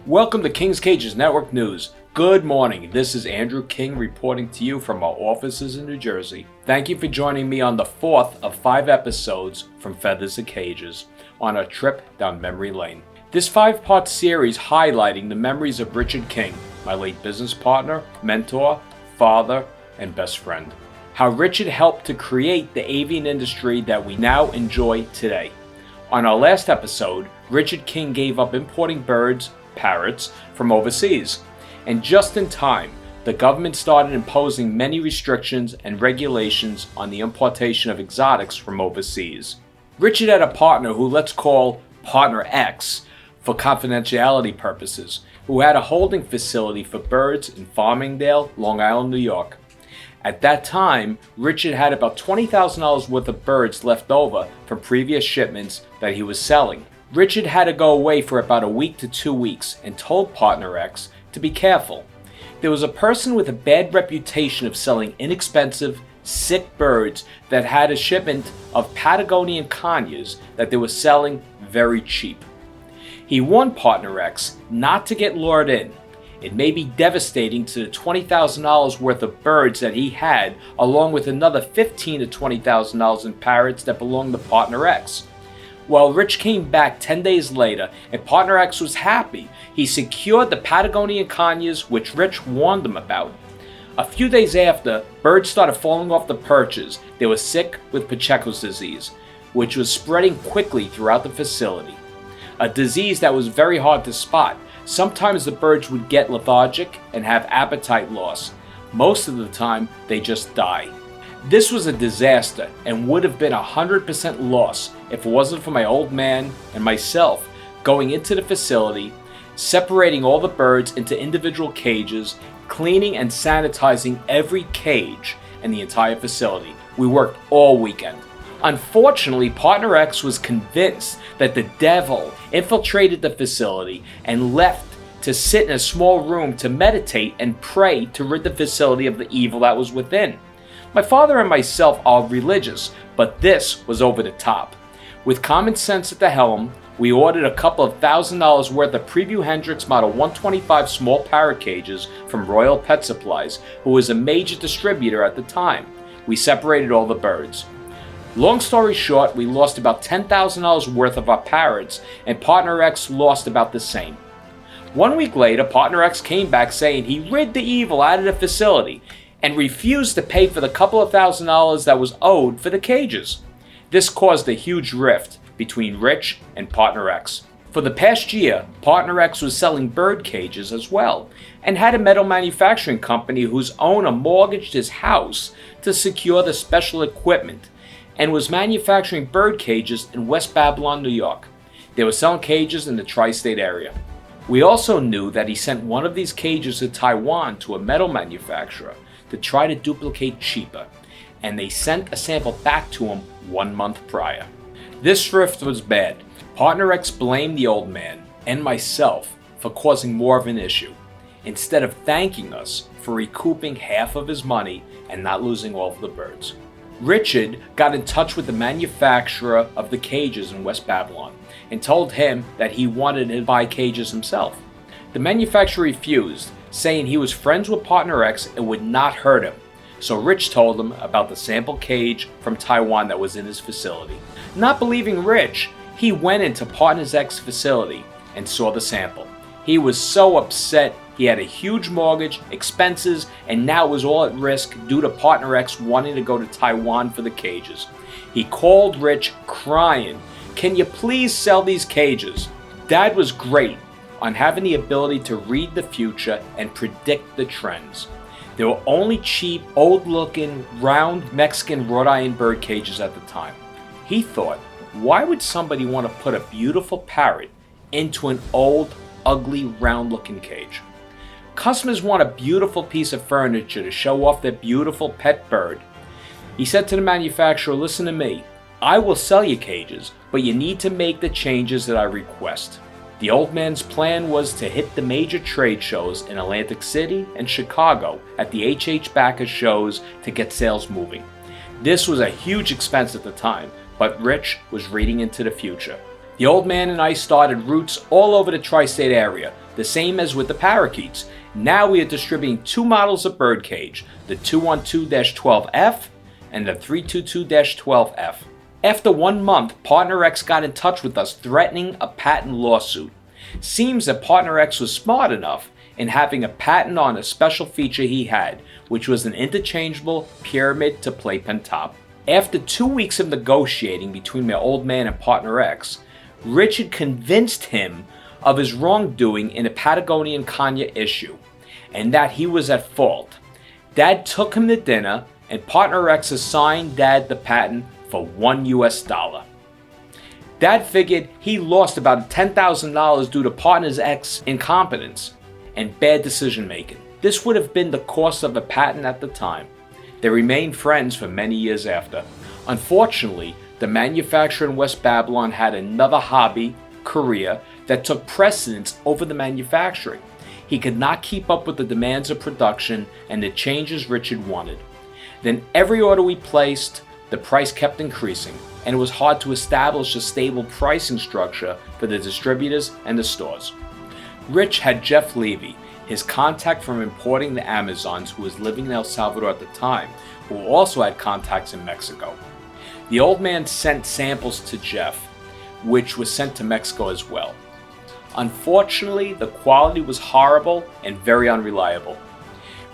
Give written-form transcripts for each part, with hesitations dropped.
Welcome to King's Cages Network News. Good morning. This is Andrew King reporting to you from our offices in New Jersey. Thank you for joining me on the fourth of 5 episodes from Feathers to Cages on a trip down memory lane. This 5-part series highlighting the memories of Richard King, my late business partner, mentor, father, and best friend. How Richard helped to create the avian industry that we now enjoy today. On our last episode, Richard King gave up importing birds, parrots, from overseas. And just in time, the government started imposing many restrictions and regulations on the importation of exotics from overseas. Richard had a partner who let's call Partner X for confidentiality purposes, who had a holding facility for birds in Farmingdale, Long Island, New York. At that time, Richard had about $20,000 worth of birds left over from previous shipments that he was selling. Richard had to go away for about a week to 2 weeks and told Partner X to be careful. There was a person with a bad reputation of selling inexpensive, sick birds that had a shipment of Patagonian conures that they were selling very cheap. He warned Partner X not to get lured in. It may be devastating to the $20,000 worth of birds that he had, along with another $15,000 to $20,000 in parrots that belonged to Partner X. Well, Rich came back 10 days later, and Partner X was happy. He secured the Patagonian conures, which Rich warned him about. A few days after, birds started falling off the perches. They were sick with Pacheco's disease, which was spreading quickly throughout the facility. A disease that was very hard to spot. Sometimes the birds would get lethargic and have appetite loss. Most of the time, they just die. This was a disaster and would have been 100% loss if it wasn't for my old man and myself going into the facility, separating all the birds into individual cages, cleaning and sanitizing every cage in the entire facility. We worked all weekend. Unfortunately, Partner X was convinced that the devil infiltrated the facility and left to sit in a small room to meditate and pray to rid the facility of the evil that was within. My father and myself are religious, but this was over the top. With common sense at the helm, we ordered a couple of $1,000 worth of Preview Hendrix Model 125 small parrot cages from Royal Pet Supplies, who was a major distributor at the time. We separated all the birds. Long story short, we lost about $10,000 worth of our parrots, and Partner X lost about the same. 1 week later, Partner X came back saying he rid the evil out of the facility and refused to pay for the couple of $1,000s that was owed for the cages. This caused a huge rift between Rich and Partner X. For the past year, Partner X was selling bird cages as well, and had a metal manufacturing company whose owner mortgaged his house to secure the special equipment, and was manufacturing bird cages in West Babylon, New York. They were selling cages in the tri-state area. We also knew that he sent one of these cages to Taiwan to a metal manufacturer to try to duplicate cheaper, and they sent a sample back to him 1 month prior. This rift was bad. Partner X blamed the old man and myself for causing more of an issue, instead of thanking us for recouping half of his money and not losing all of the birds. Richard got in touch with the manufacturer of the cages in West Babylon and told him that he wanted to buy cages himself. The manufacturer refused, saying he was friends with Partner X and would not hurt him. So Rich told him about the sample cage from Taiwan that was in his facility. Not believing Rich, he went into Partner X's facility and saw the sample. He was so upset. He had a huge mortgage, expenses, and now was all at risk due to Partner X wanting to go to Taiwan for the cages. He called Rich crying, "Can you please sell these cages?" Dad was great on having the ability to read the future and predict the trends. There were only cheap, old-looking, round Mexican wrought iron bird cages at the time. He thought, why would somebody want to put a beautiful parrot into an old, ugly, round-looking cage? Customers want a beautiful piece of furniture to show off their beautiful pet bird. He said to the manufacturer, "Listen to me, I will sell you cages, but you need to make the changes that I request." The old man's plan was to hit the major trade shows in Atlantic City and Chicago at the H.H. Backus shows to get sales moving. This was a huge expense at the time, but Rich was reading into the future. The old man and I started routes all over the tri-state area, the same as with the parakeets. Now we are distributing two models of birdcage, the 212-12F and the 322-12F. After 1 month, Partner X got in touch with us threatening a patent lawsuit. Seems that Partner X was smart enough in having a patent on a special feature he had, which was an interchangeable pyramid to playpen top. After 2 weeks of negotiating between my old man and Partner X, Richard convinced him of his wrongdoing in a Patagonian Kanye issue, and that he was at fault. Dad took him to dinner, and Partner X assigned Dad the patent for $1 US. Dad figured he lost about $10,000 due to Partner X's incompetence and bad decision making. This would have been the cost of a patent at the time. They remained friends for many years after. Unfortunately, the manufacturer in West Babylon had another hobby, career, that took precedence over the manufacturing. He could not keep up with the demands of production and the changes Richard wanted. Then every order we placed, the price kept increasing, and it was hard to establish a stable pricing structure for the distributors and the stores. Rich had Jeff Levy, his contact from importing the Amazons, who was living in El Salvador at the time, who also had contacts in Mexico. The old man sent samples to Jeff, which was sent to Mexico as well. Unfortunately, the quality was horrible and very unreliable.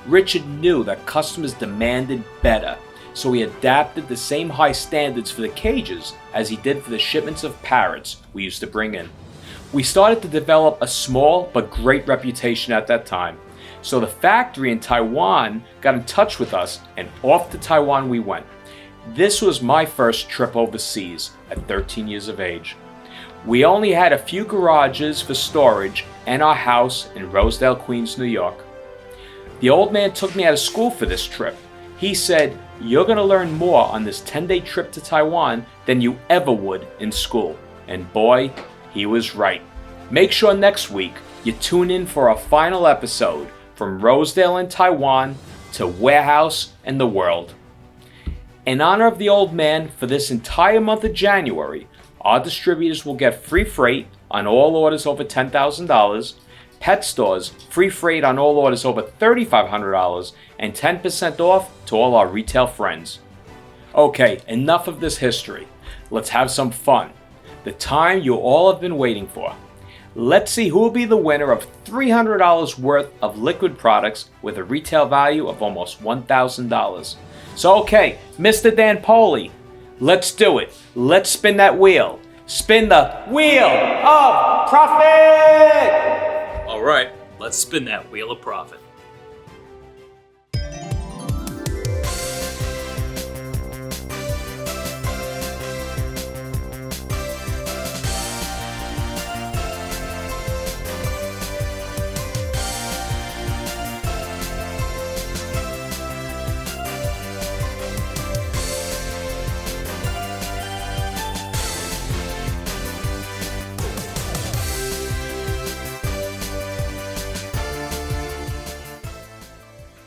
Richard knew that customers demanded better, so he adapted the same high standards for the cages as he did for the shipments of parrots we used to bring in. We started to develop a small but great reputation at that time, so the factory in Taiwan got in touch with us, and off to Taiwan we went. This was my first trip overseas at 13 years of age. We only had a few garages for storage and our house in Rosedale, Queens, New York. The old man took me out of school for this trip. He said, "You're going to learn more on this 10-day trip to Taiwan than you ever would in school." And boy, he was right. Make sure next week you tune in for our final episode from Rosedale and Taiwan to Warehouse and the world. In honor of the old man, for this entire month of January, our distributors will get free freight on all orders over $10,000, pet stores free freight on all orders over $3,500, and 10% off to all our retail friends. Okay, enough of this history. Let's have some fun. The time you all have been waiting for. Let's see who will be the winner of $300 worth of liquid products with a retail value of almost $1,000. So okay, Mr. Dan Poley, let's do it. Let's spin that wheel. Spin the wheel of profit! All right, let's spin that wheel of profit.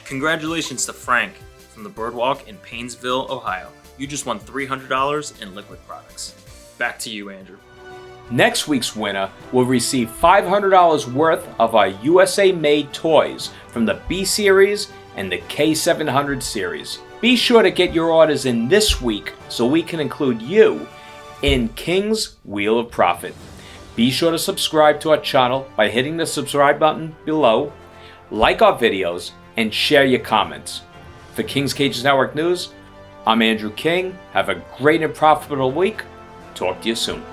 Congratulations to Frank from the Birdwalk in Paynesville, Ohio. You just won $300 in liquid products. Back to you, Andrew. Next week's winner will receive $500 worth of our USA-made toys from the B Series and the K700 series. Be sure to get your orders in this week so we can include you in King's Wheel of Profit. Be sure to subscribe to our channel by hitting the subscribe button below, like our videos, and share your comments. For King's Cages Network News, I'm Andrew King. Have a great and profitable week. Talk to you soon.